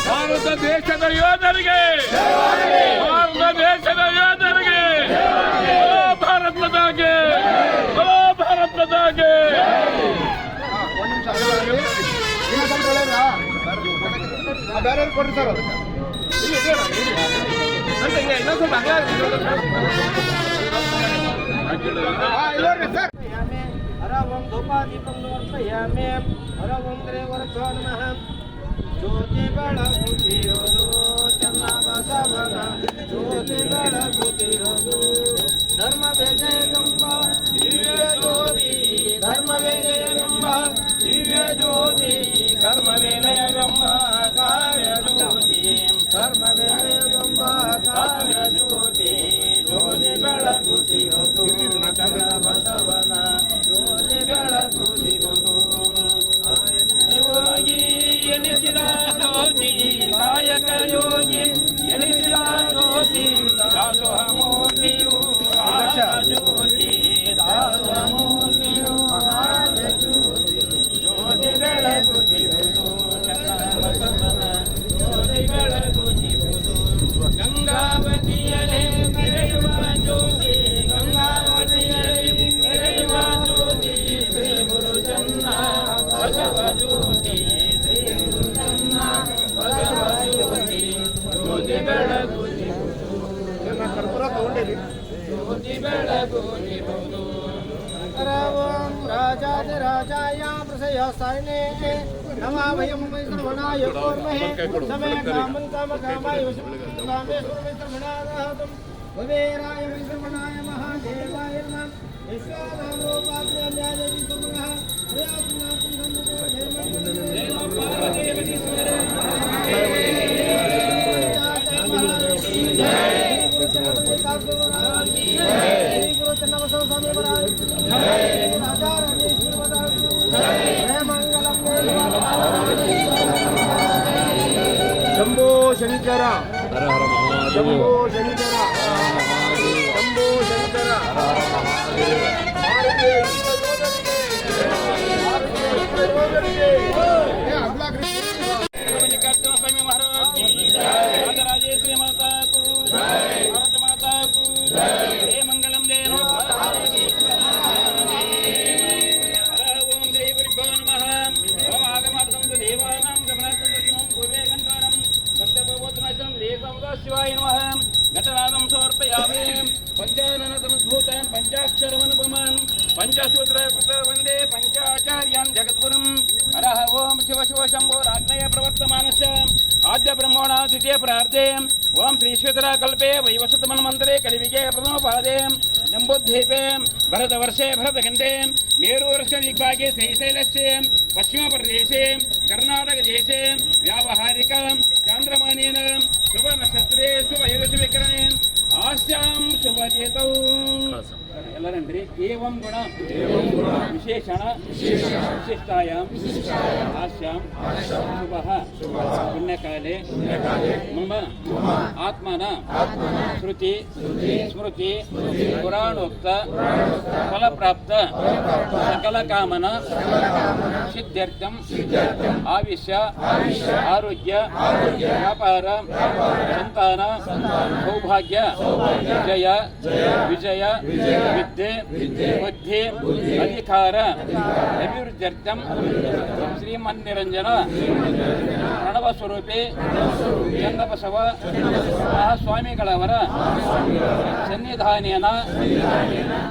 ಭಾರತ ದೇಶದ ಯೋಧರಿಗೆ, ಭಾರತ ದೇಶದ ಯೋಧರಿಗೆ, ಭಾರತ ಮಾತಾಗೆ, ಭಾರತ ಮಾತಾಗೆ. ಬೇರೆ ಕೊಡ್ರಿ ಸರ್. ಹರವಂ ಧೂಪಾದೀಪಂ ಸಮರ್ಪಯಾಮಿ. ಹರವಂ ತ್ರಿವರಭ್ಯೋ ನಮಃ. ಜ್ಯೋತಿ ಬೆಳಗುತ್ತಿರೋದು ಚೆನ್ನ ಬಸವನ, ಜ್ಯೋತಿ ಬೆಳಗುತ್ತಿರೋದು ಧರ್ಮ ವಿಜಯಗಂಬ ದಿವ್ಯ ಜ್ಯೋತಿ, ಧರ್ಮ ವಿಜಯಗಂಬ ದಿವ್ಯ ಜ್ಯೋತಿ, ಕರ್ಮ ವಿನಯಗಂಬ ಕಾರ್ಯ ಜ್ಯೋತಿ, ಕರ್ಮ ವಿನಯಗಂಬ ಕಾರ್ಯ ಜ್ಯೋತಿ, ಜ್ಯೋತಿ ಬೆಳಗುತ್ತಿರೋದು ಚೆನ್ನ ಬಸವನ, ಜ್ಯೋತಿ ಬೆಳಗುತ್ತಿರೋದು ಯೋಗಿ ಎನಿಸಿದ ಜ್ಯೋತಿ, ಕಾಯಕ ಯೋಗಿ ಎನಿಸಿದ ಜ್ಯೋತಿ, ದಾಸೋಹ ಮೂರ್ತಿಯು ಜ್ಯೋತಿ, ದಾಸೋಹ ಮೂರ್ತಿಯು ಜ್ಯೋತಿ, ಜ್ಯೋತಿ ಬೆಳಗುತ್ತಿರುವುದು ಚೆನ್ನ ಬಸವನ, ಜ್ಯೋತಿ ಬೆಳಗುತ್ತಿರುವುದು ಗಂಗಾವತಿಯಲ್ಲಿ ಮೆರೆಯುವ ಜ್ಯೋತಿ, ಗಂಗಾವತಿಯಲ್ಲಿ ಮೆರೆಯುವ ಜ್ಯೋತಿ, ಶ್ರೀ ಗುರು ಚೆನ್ನ ಬಸವ ಜ್ಯೋತಿ, ಶ್ರೀ ಗುರು ಚೆನ್ನ ಬಸವ ಜ್ಯೋತಿ, ಜ್ಯೋತಿ ಬೆಳಗುತ್ತಿರುವುದು, ಜ್ಯೋತಿ ಬೆಳಗುತ್ತಿರುವುದು. ಓಂ ರಾಜಾಧಿರಾಜಾಯ ಪ್ರಸಯಸ್ಥಾಯಿನೇ ನಮಃ ವಯಂ ಸರ್ವಣಾಯ ಕೂರ್ಮಹೇ ಸಮೇ ಕಾಮಂ ಕಾಮಕಾಮಾಯ ಕಾಮೇಶ್ವರಮೇ ಸರ್ವಣಾರಾಹತಂ ಕುಬೇರಾಯ ಸರ್ವಣಾಯ ಮಹಾದೇವಾಯ ನಮಃ. ವಿಶ್ವನಾಮೋಪಾಧ್ಯಾಯ ಸರ್ವಣಃ ಪ್ರಯಾತ್ನಾಕಂ ಸನ್ನುತೋ ಶಂಭೋ ಶಂಕರ, ಶಂಭೋ ಶಂಕರ, ಶಂಭೋ ಶಂಕರ. राजराजेश्वरी माता को, भारत माता को जय, मंगलम जय ओम देवृभ्यो नमः. ओम आगमार्थं देवानां गमनार्थं दर्शनं पूर्वे घण्टानं भक्तभगवद्नाशनं लेखं शिवाय नमः. घटनादं समर्पयामि. पंचाननसमुद्भूतान् पंचाक्षरमनुपमान् पंचसूत्रकृत वन्दे पंचाचार्यान् जगद्गुरुं. हरः ओम शिव शिव शंभो रात्मय प्रवर्तमानस्य आद्य ब्रह्मणा द्वितीय प्रार्थे. ओम श्री श्वेतराकल्पे वैवस्वत मन्वन्तरे कलियुगे प्रथम पादे जम्बुद्वीपे भरतवर्षे भरतखण्डे मेरुवर्ष दिग्भागे श्रीशैलस्य पश्चिमप्रदेशे कर्नाटकदेशे व्यावहारिक चान्द्रमानेन शुभनक्षत्रे शुभयोगशुभकरणे आस्यां शुभचेतौ ಎಲ್ಲರಂದ್ರಿ ಏವಂ ಗುಣ ವಿಶೇಷಣ ವಿಶಿಷ್ಟಾಯಾಂ ಆಸ್ಯಾಂ ಶುಭಃ ಪುಣ್ಯಕಾಲೇ ಮಮ ಆತ್ಮನ ಶ್ರುತಿ ಸ್ಮೃತಿ ಪುರಾಣೋಕ್ತ ಫಲಪ್ರಾಪ್ತ ಸಕಲ ಕಾಮನ ಸಿದ್ಧ್ಯರ್ಥಂ ಆವಿಷ್ಯ ಆರೋಗ್ಯ ವ್ಯಾಪಾರ ಸಂತಾನ ಸೌಭಾಗ್ಯ ಜಯ ವಿಜಯ ವಿದ್ಯೆ ಬುದ್ಧಿ ಅಧಿಕಾರ ಅಭಿವೃದ್ಧ್ಯರ್ಥಂ ಶ್ರೀಮನ್ನಿರಂಜನ ಪ್ರಣವ ಸ್ವರೂಪಿ ಚನ್ನಬಸವ ಮಹಾಸ್ವಾಮಿಗಳವರ ಸನ್ನಿಧಾನೇನ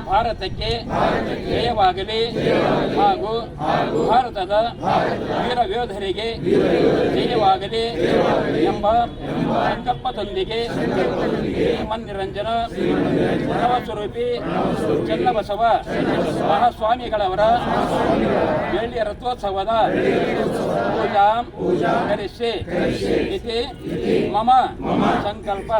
ಭಾರತಕ್ಕೆ ಜಯವಾಗಲಿ ಹಾಗೂ ಭಾರತದ ವೀರ ಯೋಧರಿಗೆ ಜಯವಾಗಲಿ ಎಂಬ ಸಂಕಲ್ಪದೊಂದಿಗೆ ಶ್ರೀಮನ್ನಿರಂಜನ ಪ್ರಣವ ಸ್ವರೂಪಿ ಚನ್ನಬಸವ ಮಹಾಸ್ವಾಮಿಗಳವರ ಬೆಳ್ಳಿಯ ರಥೋತ್ಸವದ ಪೂಜಾ ಕರಿಷ್ಯೆ ಇತಿ ಮಮ ಸಂಕಲ್ಪ.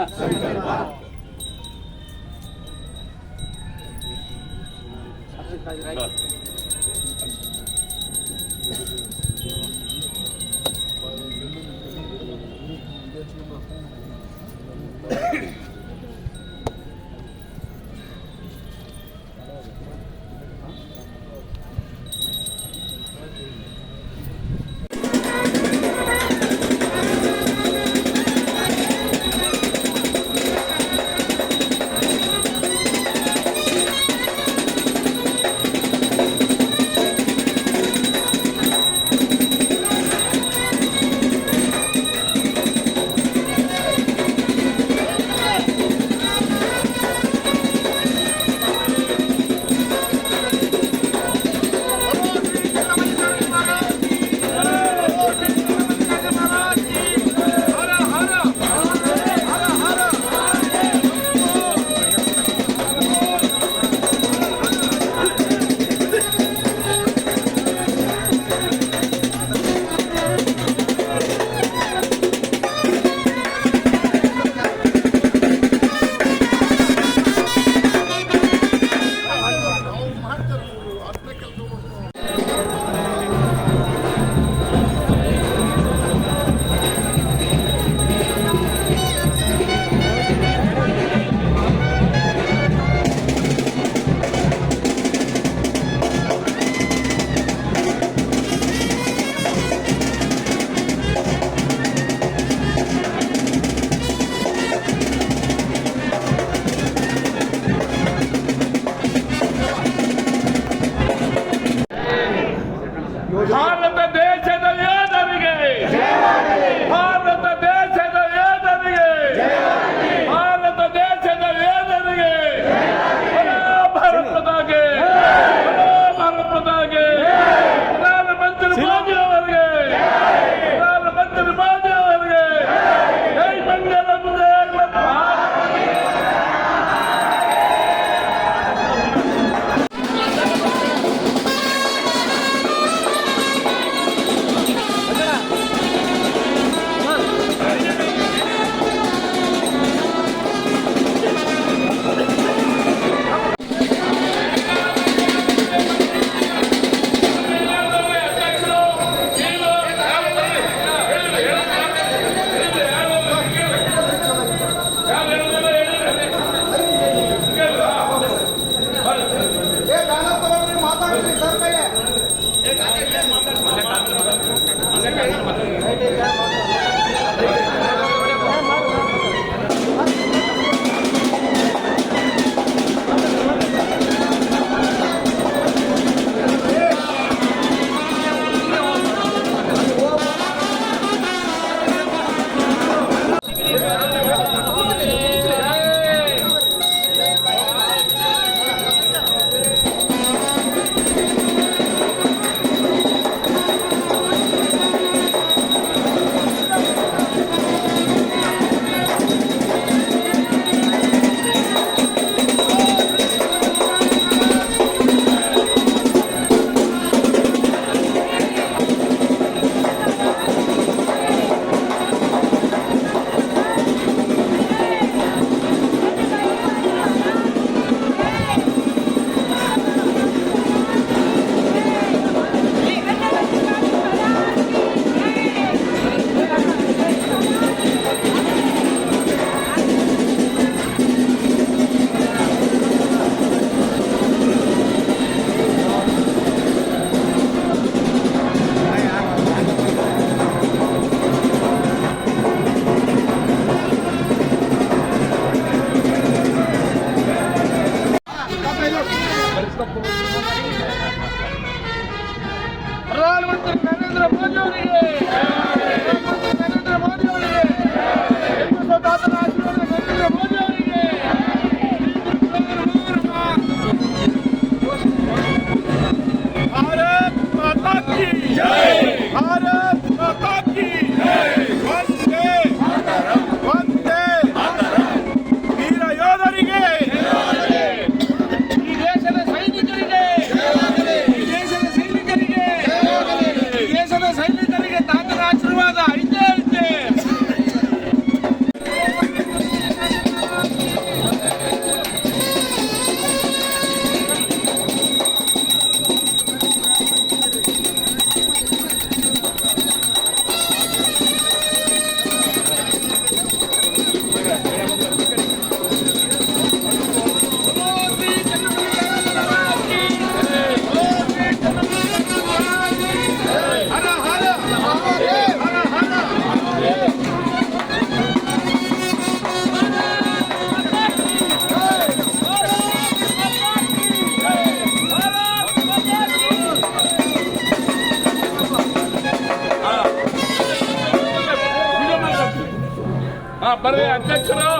ಬರ್ರಿ ಅಧ್ಯಕ್ಷರು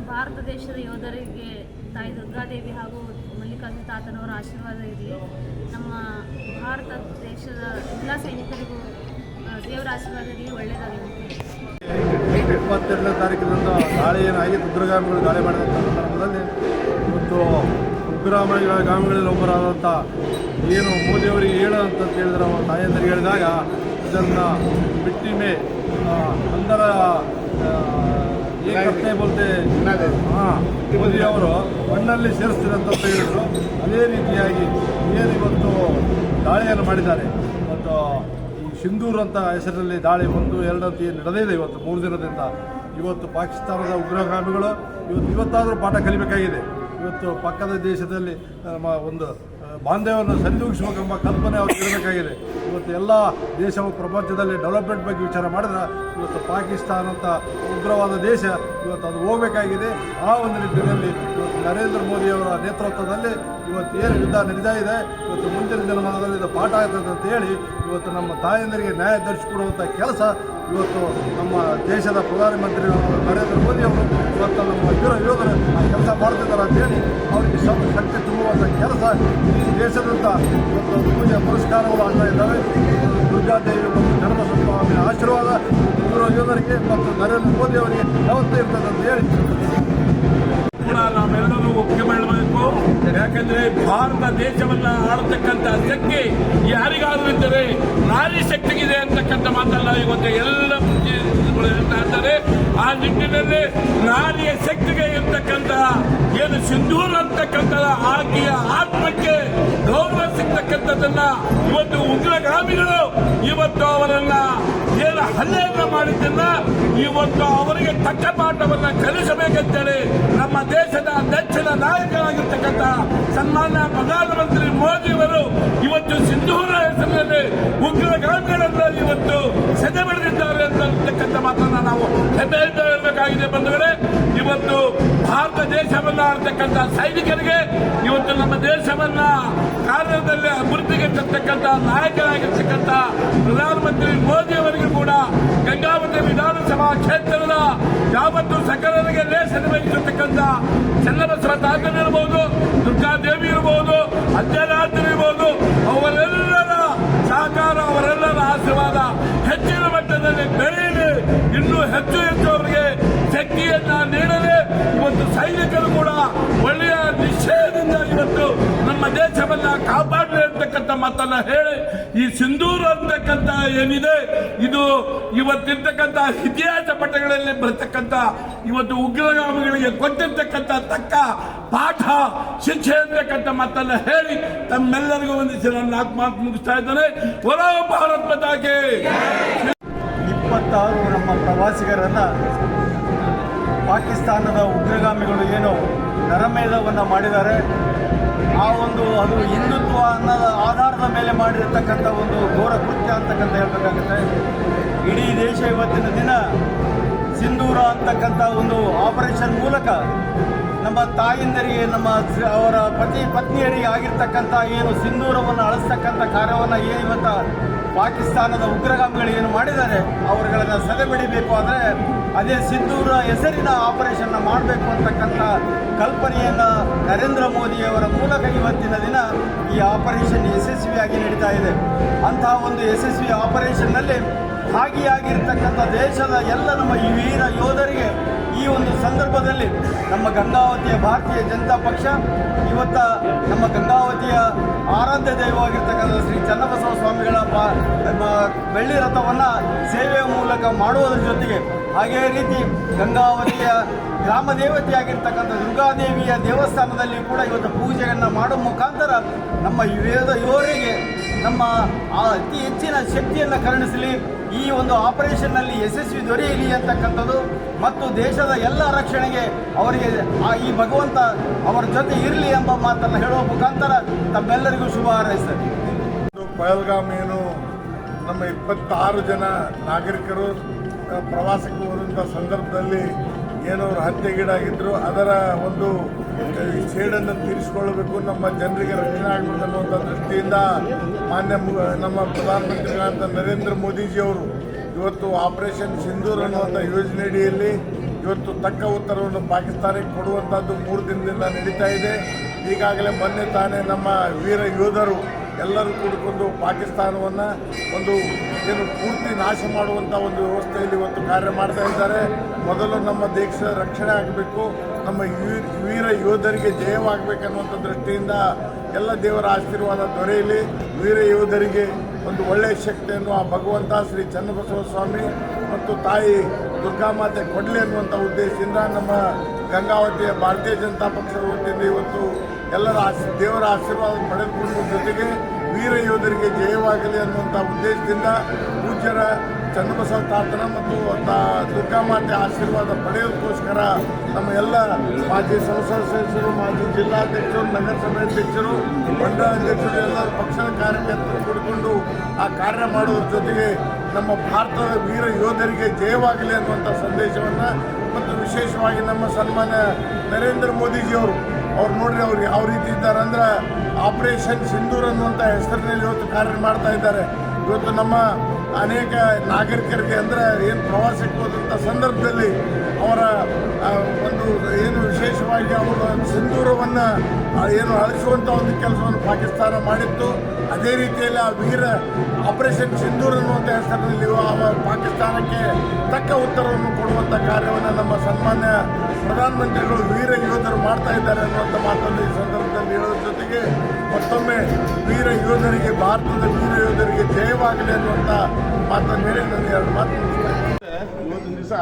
ಭಾರತ ದೇಶದ ಯೋಧರಿಗೆ ತಾಯಿ ದುರ್ಗಾದೇವಿ ಹಾಗೂ ಮಲ್ಲಿಕಾರ್ಜುನ ತಾತನವರ ಆಶೀರ್ವಾದ ಇರಲಿ. ನಮ್ಮ ಭಾರತ ದೇಶದ ಎಲ್ಲ ಸೈನಿಕರಿಗೂ ದೇವರ ಆಶೀರ್ವಾದ ಇರಲಿ, ಒಳ್ಳೆಯದಾಗಲಿ. 22ನೇ ತಾರೀಕಿನಿಂದ ದಾಳಿ ಏನಾಗಿತ್ತು, ಉಗ್ರಗಾಮಿಗಳು ದಾಳಿ ಮಾಡಿದಂಥ ಸಂದರ್ಭದಲ್ಲಿ ಒಂದು ಉಗ್ರಗಾಮಿಗಳಲ್ಲಿ ಒಬ್ಬರಾದಂಥ ಏನು ಮೋದಿಯವರಿಗೆ ಹೇಳೋಂತ ಹೇಳಿದ್ರೆ ಅವರ ತಾಯಂದರಿಗೆ ಹೇಳಿದಾಗ ಇದನ್ನು ಬಿಟ್ಟಿಮೆ ಅಂದರ ಏಕತೆ ಬೋಲ್ತೆ ಮೋದಿಯವರು ಮಣ್ಣಲ್ಲಿ ಸೇರಿಸ್ತೀರಂತ ಹೇಳಿದರು. ಅದೇ ರೀತಿಯಾಗಿ ಏನು ಇವತ್ತು ದಾಳಿಯನ್ನು ಮಾಡಿದ್ದಾರೆ. ಮತ್ತು ಈ ಸಿಂಧೂರ್ ಅಂತ ಹೆಸರಿನಲ್ಲಿ ದಾಳಿ 1, 2 ಅಂತ ಏನು ನಡೆದೇ ಇದೆ ಇವತ್ತು 3 ದಿನದಿಂದ. ಇವತ್ತು ಪಾಕಿಸ್ತಾನದ ಉಗ್ರಗಾಮಿಗಳು ಇವತ್ತಾದರೂ ಪಾಠ ಕಲಿಬೇಕಾಗಿದೆ. ಇವತ್ತು ಪಕ್ಕದ ದೇಶದಲ್ಲಿ ಒಂದು ಬಾಂಧವ್ಯವನ್ನು ಸರಿದೂಗಿಸಬೇಕೆಂಬ ಕಲ್ಪನೆ ಅವ್ರಿಗೆ ಇರಬೇಕಾಗಿದೆ. ಇವತ್ತು ಎಲ್ಲ ದೇಶವು ಪ್ರಪಂಚದಲ್ಲಿ ಡೆವಲಪ್ಮೆಂಟ್ ಬಗ್ಗೆ ವಿಚಾರ ಮಾಡಿದ್ರೆ ಇವತ್ತು ಪಾಕಿಸ್ತಾನ ಅಂತ ಉಗ್ರವಾದ ದೇಶ ಇವತ್ತು ಅದು ಹೋಗಬೇಕಾಗಿದೆ. ಆ ಒಂದು ನಿಟ್ಟಿನಲ್ಲಿ ಇವತ್ತು ನರೇಂದ್ರ ಮೋದಿಯವರ ನೇತೃತ್ವದಲ್ಲಿ ಇವತ್ತು ಏನು ಯುದ್ಧ ನಡೀತಾ ಇದೆ, ಇವತ್ತು ಮುಂದಿನ ದಿನಮಾನದಲ್ಲಿ ಇದು ಪಾಠ ಆಗ್ತದೆ ಅಂತ ಹೇಳಿ ಇವತ್ತು ನಮ್ಮ ತಾಯಂದರಿಗೆ ನ್ಯಾಯ ದೊರಕಿಸಿಕೊಡುವಂಥ ಕೆಲಸ ಇವತ್ತು ನಮ್ಮ ದೇಶದ ಪ್ರಧಾನಮಂತ್ರಿ ನರೇಂದ್ರ ಮೋದಿಯವರು ಇವತ್ತು ನಮ್ಮ ಯೋಧರು ಆ ಕೆಲಸ ಮಾಡ್ತಿದ್ದಾರೆ ಅಂತೇಳಿ ಅವರಿಗೆ ಶಕ್ತಿ ತುಂಬುವಂಥ ಕೆಲಸ ಈ ದೇಶದಿಂದ ಇವತ್ತು ಪೂಜೆ ಪುರಸ್ಕಾರಗಳು ಆಗ್ತಾ ಇದ್ದಾವೆ. ದುರ್ಗಾದೇವಿ ಮತ್ತು ಧರ್ಮಸ್ವಾಮಿಯ ಆಶೀರ್ವಾದ ಯೋಧರಿಗೆ ಮತ್ತು ನರೇಂದ್ರ ಮೋದಿ ಅವರಿಗೆ ಯಾವತ್ತೂ ಇರ್ತದೆ ಅಂತ ಹೇಳಿ ಕೂಡ ನಾವೆಲ್ಲರೂ ಒಪ್ಪಿಗೆ ಮಾಡಬೇಕು. ಯಾಕಂದ್ರೆ ಭಾರತ ದೇಶವನ್ನ ಆಳತಕ್ಕಂಥ ಶಕ್ತಿ ಯಾರಿಗಾದ್ರೂ ಇದ್ದರೆ ನಾರಿ ಶಕ್ತಿಗಿದೆ ಅಂತಕ್ಕಂಥ ಮಾತಲ್ಲ ಇವತ್ತು ಎಲ್ಲ ಹೇಳ್ತಾ ಇದ್ದಾರೆ. ಆ ನಿಟ್ಟಿನಲ್ಲಿ ನಾರಿಯ ಶಕ್ತಿಗೆ ಇರ್ತಕ್ಕಂತಹ ಏನು ಸಿಂಧೂರ್ ಅಂತಕ್ಕಂತಹ ಆಕೆಯ ಆತ್ಮಕ್ಕೆ ಗೌರವ ಸಿಗ್ತಕ್ಕಂಥದ್ದನ್ನ ಇವತ್ತು ಉಗ್ರಗಾಮಿಗಳು ಇವತ್ತು ಅವರನ್ನ ಏನು ಹಲ್ಲೆಯನ್ನ ಮಾಡಿದ್ದನ್ನ ಇವತ್ತು ಅವರಿಗೆ ತಕ್ಕ ಪಾಠವನ್ನ ಕಲಿಸಬೇಕಂತೇಳಿ ನಮ್ಮ ದೇಶದ ನೆಚ್ಚಿನ ನಾಯಕರಾಗಿರ್ತಕ್ಕಂಥ ಸನ್ಮಾನ್ಯ ಪ್ರಧಾನಮಂತ್ರಿ ಮೋದಿಯವರು ಇವತ್ತು ಸಿಂಧೂರ ಹೆಸರಿನಲ್ಲಿ ಉಗ್ರಗಾಮಿಗಳನ್ನ ಇವತ್ತು ಸೆದೆ ಬಡಿದಿದ್ದಾರೆ ಅಂತಕ್ಕಂಥ ಮಾತನ್ನ ನಾವು ಹೆಮ್ಮೆಯಿಂದ ಹೇಳಬೇಕಾಗಿದೆ ಬಂಧುಗಳೇ. ಇವತ್ತು ಭಾರತ ದೇಶವನ್ನ ಆಡ್ತಕ್ಕಂಥ ಸೈನಿಕರಿಗೆ, ಇವತ್ತು ನಮ್ಮ ದೇಶವನ್ನ ಕಾರ್ಯದಲ್ಲಿ ಅಭಿವೃದ್ಧಿಗೆ ತರ್ತಕ್ಕಂಥ ನಾಯಕರಾಗಿರ್ತಕ್ಕಂಥ ಪ್ರಧಾನಮಂತ್ರಿ ಮೋದಿ ಅವರಿಗೂ ಕೂಡ ಗಂಗಾವತಿ ವಿಧಾನಸಭಾ ಕ್ಷೇತ್ರದ ಯಾವತ್ತು ಸಕಲರಿಗೆ ಲೇಸನ್ನು ವಹಿಸಿರ್ತಕ್ಕಂಥ ಚನ್ನಬಸವ ತಾತನಿರ್ಬೋದು, ದುರ್ಗಾದೇವಿ ಇರಬಹುದು, ಅಜ್ಜನಾಥರು ಇರಬಹುದು, ಅವರೆಲ್ಲರ ಸಹಕಾರ, ಅವರೆಲ್ಲರ ಆಶೀರ್ವಾದ ಹೆಚ್ಚಿನ ಮಟ್ಟದಲ್ಲಿ ಬೆಳೆಯಲಿ, ಇನ್ನೂ ಹೆಚ್ಚು ಹೆಚ್ಚು ಅವರಿಗೆ ಶಕ್ತಿಯನ್ನ ನೀಡಲಿ. ಇವತ್ತು ಸೈನಿಕರು ಕೂಡ ಒಳ್ಳೆಯ ನಿಶ್ಚಯದಿಂದ ಇವತ್ತು ನಮ್ಮ ದೇಶವನ್ನ ಕಾಪಾಡಲಿ ಅಂತಕ್ಕಂಥ ಮಾತನ್ನ ಹೇಳಿ, ಈ ಸಿಂಧೂರು ಅಂತಕ್ಕಂಥ ಏನಿದೆ ಇದು ಇವತ್ತಿರ್ತಕ್ಕಂಥ ಇತಿಹಾಸ ಪಟ್ಟಗಳಲ್ಲಿ ಬರ್ತಕ್ಕಂಥ ಇವತ್ತು ಉಗ್ರಗಾಮಿಗಳಿಗೆ ಕೊಟ್ಟಿರ್ತಕ್ಕಂಥ ತಕ್ಕ ಪಾಠ ಶಿಕ್ಷೆ ಅಂತಕ್ಕಂಥ ಮಾತನ್ನ ಹೇಳಿ ತಮ್ಮೆಲ್ಲರಿಗೂ ವಂದಿಸಿ ನನ್ನ ನಾಲ್ಕು ಮಾತು ಮುಗಿಸ್ತಾ ಇದ್ದೇನೆ. ವಲೋ ಭಾರತ್ ಮಾತಾಗೆ. 26 ನಮ್ಮ ಪ್ರವಾಸಿಗರನ್ನ ಪಾಕಿಸ್ತಾನದ ಉಗ್ರಗಾಮಿಗಳು ಏನು ನರಮೇಧವನ್ನು ಮಾಡಿದ್ದಾರೆ, ಅದು ಹಿಂದುತ್ವ ಅನ್ನೋದ ಆಧಾರದ ಮೇಲೆ ಮಾಡಿರ್ತಕ್ಕಂಥ ಒಂದು ಘೋರ ಕೃತ್ಯ ಅಂತಕ್ಕಂಥ ಹೇಳ್ಬೇಕಾಗುತ್ತೆ. ಇಡೀ ದೇಶ ಇವತ್ತಿನ ದಿನ ಸಿಂಧೂರ ಅಂತಕ್ಕಂಥ ಒಂದು ಆಪರೇಷನ್ ಮೂಲಕ ನಮ್ಮ ತಾಯಿಂದರಿಗೆ, ಅವರ ಪತ್ನಿಯರಿಗೆ ಆಗಿರ್ತಕ್ಕಂಥ ಏನು ಸಿಂಧೂರವನ್ನು ಅಳಿಸ್ತಕ್ಕಂಥ ಕಾರ್ಯವನ್ನು ಇವತ್ತು ಪಾಕಿಸ್ತಾನದ ಉಗ್ರಗಾಮಿಗಳು ಏನು ಮಾಡಿದ್ದಾರೆ ಅವರುಗಳನ್ನು ಸದೆಬಡಿಬೇಕು. ಆದರೆ ಅದೇ ಸಿಂಧೂರ ಹೆಸರಿನ ಆಪರೇಷನ್ನ ಮಾಡಬೇಕು ಅಂತಕ್ಕಂಥ ಕಲ್ಪನೆಯನ್ನು ನರೇಂದ್ರ ಮೋದಿಯವರ ಮೂಲಕ ಇವತ್ತಿನ ದಿನ ಈ ಆಪರೇಷನ್ ಯಶಸ್ವಿಯಾಗಿ ನಡೀತಾ ಇದೆ. ಅಂತಹ ಒಂದು ಯಶಸ್ವಿ ಆಪರೇಷನ್ನಲ್ಲಿ ಭಾಗಿಯಾಗಿರ್ತಕ್ಕಂಥ ದೇಶದ ಎಲ್ಲ ನಮ್ಮ ಈ ವೀರ ಯೋಧರಿಗೆ ಈ ಒಂದು ಸಂದರ್ಭದಲ್ಲಿ ನಮ್ಮ ಗಂಗಾವತಿಯ ಭಾರತೀಯ ಜನತಾ ಪಕ್ಷ ಇವತ್ತು ನಮ್ಮ ಗಂಗಾವತಿಯ ಆರಾಧ್ಯ ದೈವವಾಗಿರ್ತಕ್ಕಂಥ ಶ್ರೀ ಚನ್ನಬಸವ ಸ್ವಾಮಿಗಳ ಬೆಳ್ಳಿ ರಥವನ್ನು ಸೇವೆಯ ಮೂಲಕ ಮಾಡುವುದರ ಜೊತೆಗೆ ಹಾಗೇ ರೀತಿ ಗಂಗಾವತಿಯ ಗ್ರಾಮ ದೇವತೆಯಾಗಿರ್ತಕ್ಕಂಥ ದುರ್ಗಾದೇವಿಯ ದೇವಸ್ಥಾನದಲ್ಲಿ ಕೂಡ ಇವತ್ತು ಪೂಜೆಯನ್ನು ಮಾಡುವ ಮುಖಾಂತರ ನಮ್ಮ ಯೋಧರಿಗೆ ನಮ್ಮ ಅತಿ ಹೆಚ್ಚಿನ ಶಕ್ತಿಯನ್ನು ಕರುಣಿಸಲಿ, ಈ ಒಂದು ಆಪರೇಷನ್ನಲ್ಲಿ ಯಶಸ್ವಿ ದೊರೆಯಲಿ ಅಂತಕ್ಕಂಥದ್ದು ಮತ್ತು ದೇಶದ ಎಲ್ಲ ರಕ್ಷಣೆಗೆ ಅವರಿಗೆ ಈ ಭಗವಂತ ಅವರ ಜೊತೆ ಇರಲಿ ಎಂಬ ಮಾತನ್ನು ಹೇಳುವ ಮುಖಾಂತರ ತಮ್ಮೆಲ್ಲರಿಗೂ ಶುಭ ಹಾರೈಸ್ತೇನೆ. ಪಹಲ್ಗಾಮ್ ಏನು ನಮ್ಮ 26 ಜನ ನಾಗರಿಕರು ಪ್ರವಾಸಕ್ಕೆ ಹೋದಂಥ ಸಂದರ್ಭದಲ್ಲಿ ಏನವರು ಹತ್ಯೆಗೀಡಾಗಿದ್ದರು, ಅದರ ಒಂದು ಸೇಡನ್ನು ತೀರಿಸಿಕೊಳ್ಳಬೇಕು, ನಮ್ಮ ಜನರಿಗೆ ರಕ್ಷಣೆ ಆಗಬೇಕು ಅನ್ನುವಂಥ ದೃಷ್ಟಿಯಿಂದ ನಮ್ಮ ಪ್ರಧಾನಮಂತ್ರಿಗಳಾದ ನರೇಂದ್ರ ಮೋದಿಜಿಯವರು ಇವತ್ತು ಆಪರೇಷನ್ ಸಿಂಧೂರ್ ಅನ್ನುವಂಥ ಯೋಜನೆಯಡಿಯಲ್ಲಿ ಇವತ್ತು ತಕ್ಕ ಉತ್ತರವನ್ನು ಪಾಕಿಸ್ತಾನಕ್ಕೆ ಕೊಡುವಂಥದ್ದು 3 ದಿನದಿಂದ ನಡೀತಾ ಇದೆ. ಈಗಾಗಲೇ ಮೊನ್ನೆ ತಾನೇ ನಮ್ಮ ವೀರ ಯೋಧರು ಎಲ್ಲರೂ ಕೂಡಿಕೊಂಡು ಪಾಕಿಸ್ತಾನವನ್ನು ಒಂದು ಪೂರ್ತಿ ನಾಶ ಮಾಡುವಂಥ ಒಂದು ವ್ಯವಸ್ಥೆಯಲ್ಲಿ ಇವತ್ತು ಕಾರ್ಯ ಮಾಡ್ತಾ ಇದ್ದಾರೆ. ಮೊದಲು ನಮ್ಮ ದೇಶದ ರಕ್ಷಣೆ ಆಗಬೇಕು, ನಮ್ಮ ವೀರ ಯೋಧರಿಗೆ ಜಯವಾಗಬೇಕನ್ನುವಂಥ ದೃಷ್ಟಿಯಿಂದ ಎಲ್ಲ ದೇವರ ಆಶೀರ್ವಾದ ದೊರೆಯಲಿ, ವೀರ ಯೋಧರಿಗೆ ಒಂದು ಒಳ್ಳೆಯ ಶಕ್ತಿಯನ್ನು ಆ ಭಗವಂತ ಶ್ರೀ ಚನ್ನಬಸವ ಸ್ವಾಮಿ ಮತ್ತು ತಾಯಿ ದುರ್ಗಾಮಾತೆ ಕೊಡಲಿ ಅನ್ನುವಂಥ ಉದ್ದೇಶದಿಂದ ನಮ್ಮ ಗಂಗಾವತಿಯ ಭಾರತೀಯ ಜನತಾ ಪಕ್ಷದ ವತಿಯಿಂದ ಇವತ್ತು ಎಲ್ಲರ ದೇವರ ಆಶೀರ್ವಾದ ಪಡೆದುಕೊಳ್ಳುವ ಜೊತೆಗೆ ವೀರ ಯೋಧರಿಗೆ ಜಯವಾಗಲಿ ಅನ್ನುವಂಥ ಉದ್ದೇಶದಿಂದ ಪೂಜ್ಯರ ಚನ್ನಬಸವ ತಾತನ ಮತ್ತು ದುರ್ಗಾಮಾತೆ ಆಶೀರ್ವಾದ ಪಡೆಯೋದಕ್ಕೋಸ್ಕರ ನಮ್ಮ ಎಲ್ಲ ಮಾಜಿ ಸಂಸತ್ ಸದಸ್ಯರು, ಮಾಜಿ ಜಿಲ್ಲಾಧ್ಯಕ್ಷರು, ನಗರಸಭೆ ಅಧ್ಯಕ್ಷರು, ಮಂಡಲ ಅಧ್ಯಕ್ಷರು ಎಲ್ಲ ಪಕ್ಷದ ಕಾರ್ಯಕರ್ತರು ಕೂಡಿಕೊಂಡು ಆ ಕಾರ್ಯ ಮಾಡೋದ್ರ ಜೊತೆಗೆ ನಮ್ಮ ಭಾರತದ ವೀರ ಯೋಧರಿಗೆ ಜಯವಾಗಲಿ ಅನ್ನುವಂಥ ಸಂದೇಶವನ್ನು ಮತ್ತು ವಿಶೇಷವಾಗಿ ನಮ್ಮ ಸನ್ಮಾನ್ಯ ನರೇಂದ್ರ ಮೋದಿಜಿಯವರು ನೋಡ್ರಿ ಅವ್ರು ಯಾವ ರೀತಿ ಇದ್ದಾರೆ ಅಂದ್ರೆ ಆಪರೇಷನ್ ಸಿಂಧೂರ್ ಅನ್ನುವಂಥ ಹೆಸರಿನಲ್ಲಿ ಇವತ್ತು ಕಾರ್ಯ ಮಾಡ್ತಾ ಇದ್ದಾರೆ. ಇವತ್ತು ನಮ್ಮ ಅನೇಕ ನಾಗರಿಕರಿಗೆ ಅಂದರೆ ಏನು ಪ್ರವಾಸಕ್ಕೆ ಹೋದಂಥ ಸಂದರ್ಭದಲ್ಲಿ ಅವರ ಒಂದು ಏನು ವಿಶೇಷವಾಗಿ ಅವರು ಸಿಂಧೂರವನ್ನು ಏನು ಅಳಿಸುವಂಥ ಒಂದು ಕೆಲಸವನ್ನು ಪಾಕಿಸ್ತಾನ ಮಾಡಿತ್ತು. ಅದೇ ರೀತಿಯಲ್ಲಿ ಆ ವೀರ ಆಪರೇಷನ್ ಸಿಂಧೂರ್ ಅನ್ನುವಂಥ ಹೆಸರಿನಲ್ಲಿ ಪಾಕಿಸ್ತಾನಕ್ಕೆ ತಕ್ಕ ಉತ್ತರವನ್ನು ಕೊಡುವಂಥ ಕಾರ್ಯವನ್ನು ನಮ್ಮ ಸನ್ಮಾನ್ಯ ಪ್ರಧಾನಮಂತ್ರಿಗಳು ವೀರ ಯೋಧರು ಮಾಡ್ತಾ ಇದ್ದಾರೆ ಅನ್ನುವಂಥ ಮಾತನ್ನು ಈ ಸಂದರ್ಭದಲ್ಲಿ ಹೇಳೋದ್ರ ಜೊತೆಗೆ ಮತ್ತೊಮ್ಮೆ ವೀರ ಯೋಧರಿಗೆ, ಭಾರತದ ವೀರ ಯೋಧರಿಗೆ ಜಯವಾಗಲಿ ಅನ್ನುವಂಥ ಮಾತನ್ನು ಹೇಳಿ ನಾನು 2 ಮಾತು ಇವತ್ತಿನ ದಿವಸ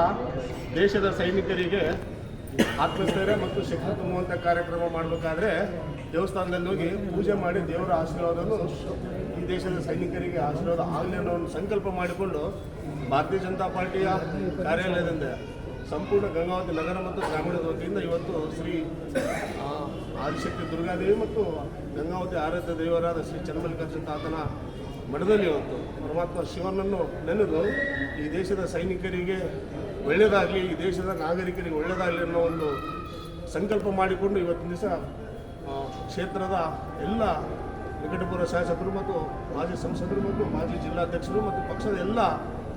ದೇಶದ ಸೈನಿಕರಿಗೆ ಆತ್ಮಸ್ಥೈರ್ಯ ಮತ್ತು ಶಕ್ತಿ ತುಂಬುವಂಥ ಕಾರ್ಯಕ್ರಮ ಮಾಡಬೇಕಾದ್ರೆ ದೇವಸ್ಥಾನದಲ್ಲಿ ಹೋಗಿ ಪೂಜೆ ಮಾಡಿ ದೇವರ ಆಶೀರ್ವಾದವನ್ನು ಈ ದೇಶದ ಸೈನಿಕರಿಗೆ ಆಶೀರ್ವಾದ ಆಗಲಿ ಅನ್ನೋ ಒಂದು ಸಂಕಲ್ಪ ಮಾಡಿಕೊಂಡು ಭಾರತೀಯ ಜನತಾ ಪಾರ್ಟಿಯ ಕಾರ್ಯಾಲಯದಿಂದ ಸಂಪೂರ್ಣ ಗಂಗಾವತಿ ನಗರ ಮತ್ತು ಗ್ರಾಮೀಣದ ವತಿಯಿಂದ ಇವತ್ತು ಶ್ರೀ ಆದಿಶಕ್ತಿ ದುರ್ಗಾದೇವಿ ಮತ್ತು ಗಂಗಾವತಿ ಆರಾಧ್ಯ ದೇವರಾದ ಶ್ರೀ ಚನ್ನಮಲ್ಲಿಕಾರ್ಜುನ ತಾತನ ಮಠದಲ್ಲಿ ಇವತ್ತು ಪರಮಾತ್ಮ ಶಿವನನ್ನು ನೆನೆದು ಈ ದೇಶದ ಸೈನಿಕರಿಗೆ ಒಳ್ಳೆಯದಾಗಲಿ, ಈ ದೇಶದ ನಾಗರಿಕರಿಗೆ ಒಳ್ಳೆಯದಾಗಲಿ ಅನ್ನೋ ಒಂದು ಸಂಕಲ್ಪ ಮಾಡಿಕೊಂಡು ಇವತ್ತಿನ ದಿವಸ ಕ್ಷೇತ್ರದ ಎಲ್ಲ ನಿಕಟಪೂರ್ವ ಶಾಸಕರು ಮತ್ತು ಮಾಜಿ ಸಂಸದರು ಮತ್ತು ಮಾಜಿ ಜಿಲ್ಲಾಧ್ಯಕ್ಷರು ಮತ್ತು ಪಕ್ಷದ ಎಲ್ಲ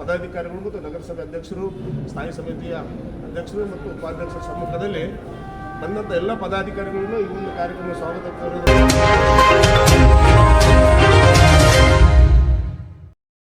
ಪದಾಧಿಕಾರಿಗಳು ಮತ್ತು ನಗರಸಭೆ ಅಧ್ಯಕ್ಷರು, ಸ್ಥಾಯಿ ಸಮಿತಿಯ ಅಧ್ಯಕ್ಷರು ಮತ್ತು ಉಪಾಧ್ಯಕ್ಷರ ಸಮ್ಮುಖದಲ್ಲಿ ಬಂದಂಥ ಎಲ್ಲ ಪದಾಧಿಕಾರಿಗಳನ್ನು ಈ ಒಂದು ಕಾರ್ಯಕ್ರಮ ಸ್ವಾಗತ ಕೋರೋದು.